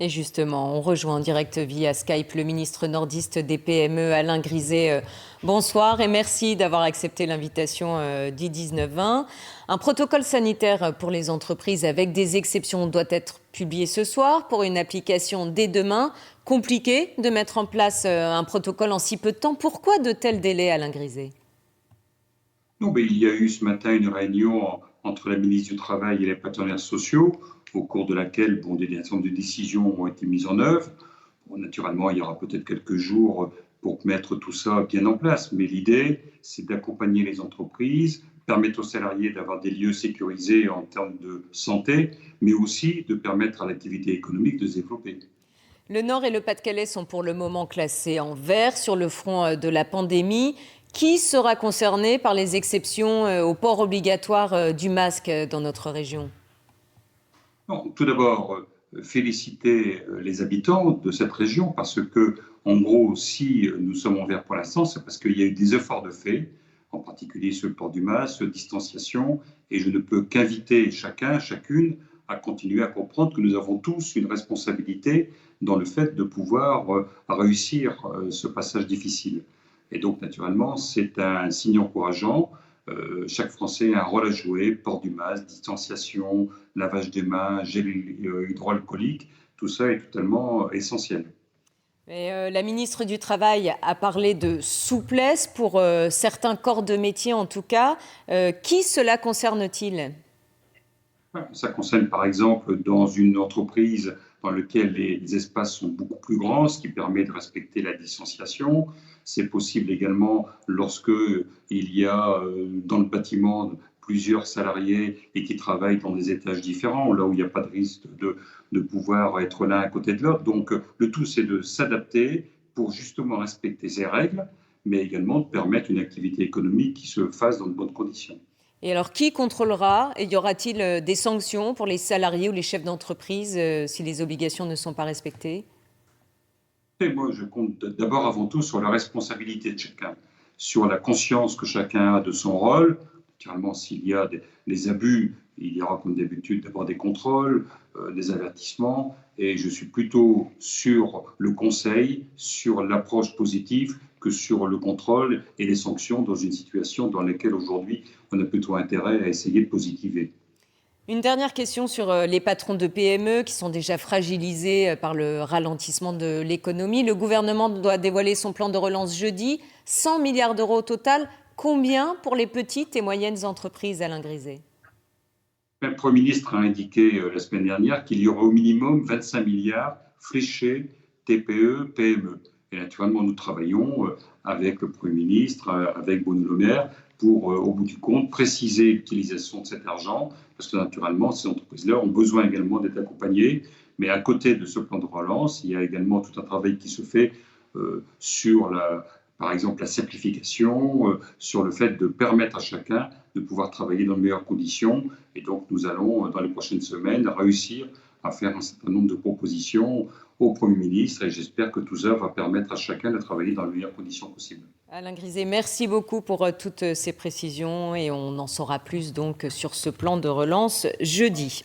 Et justement, on rejoint en direct via Skype le ministre nordiste des PME, Alain Griset. Bonsoir et merci d'avoir accepté l'invitation d'I1920. Un protocole sanitaire pour les entreprises avec des exceptions doit être publié ce soir pour une application dès demain. Compliqué de mettre en place un protocole en si peu de temps. Pourquoi de tels délais, Alain Griset? Non, mais il y a eu ce matin une réunion entre la ministre du Travail et les partenaires sociaux, au cours de laquelle des certain nombre de décisions ont été mises en œuvre. Bon, naturellement, il y aura peut-être quelques jours pour mettre tout ça bien en place, mais l'idée, c'est d'accompagner les entreprises, permettre aux salariés d'avoir des lieux sécurisés en termes de santé, mais aussi de permettre à l'activité économique de se développer. Le Nord et le Pas-de-Calais sont pour le moment classés en vert sur le front de la pandémie. Qui sera concerné par les exceptions au port obligatoire du masque dans notre région? Non, tout d'abord, féliciter les habitants de cette région parce que, en gros, si nous sommes en vert pour l'instant, c'est parce qu'il y a eu des efforts de fait, en particulier sur le port du masque, distanciation, et je ne peux qu'inviter chacun, chacune à continuer à comprendre que nous avons tous une responsabilité dans le fait de pouvoir réussir ce passage difficile. Et donc, naturellement, c'est un signe encourageant. Chaque Français a un rôle à jouer, port du masque, distanciation, lavage des mains, gel hydroalcoolique, tout ça est totalement essentiel. Et la ministre du Travail a parlé de souplesse pour certains corps de métier en tout cas. Qui cela concerne-t-il? Ça concerne par exemple dans une entreprise dans laquelle les espaces sont beaucoup plus grands, ce qui permet de respecter la distanciation. C'est possible également lorsque il y a dans le bâtiment plusieurs salariés et qui travaillent dans des étages différents, là où il n'y a pas de risque de pouvoir être l'un à côté de l'autre. Donc le tout, c'est de s'adapter pour justement respecter ces règles, mais également de permettre une activité économique qui se fasse dans de bonnes conditions. Et alors, qui contrôlera? Et y aura-t-il des sanctions pour les salariés ou les chefs d'entreprise si les obligations ne sont pas respectées? Et moi, je compte d'abord avant tout sur la responsabilité de chacun, sur la conscience que chacun a de son rôle. Naturellement, s'il y a des abus, il y aura comme d'habitude d'abord des contrôles, des avertissements, et je suis plutôt sur le conseil, sur l'approche positive que sur le contrôle et les sanctions dans une situation dans laquelle aujourd'hui on a plutôt intérêt à essayer de positiver. Une dernière question sur les patrons de PME qui sont déjà fragilisés par le ralentissement de l'économie. Le gouvernement doit dévoiler son plan de relance jeudi. 100 milliards d'euros au total. Combien pour les petites et moyennes entreprises, Alain Griset? Le Premier ministre a indiqué la semaine dernière qu'il y aurait au minimum 25 milliards fléchés TPE, PME. Et naturellement, nous travaillons avec le Premier ministre, avec Bruno Le Maire, pour, au bout du compte, préciser l'utilisation de cet argent, parce que naturellement, ces entreprises-là ont besoin également d'être accompagnées. Mais à côté de ce plan de relance, il y a également tout un travail qui se fait sur par exemple la simplification, sur le fait de permettre à chacun de pouvoir travailler dans de meilleures conditions. Et donc, nous allons, dans les prochaines semaines, réussir à faire un certain nombre de propositions au Premier ministre et j'espère que tout ça va permettre à chacun de travailler dans les meilleures conditions possibles. Alain Griset, merci beaucoup pour toutes ces précisions et on en saura plus donc sur ce plan de relance jeudi.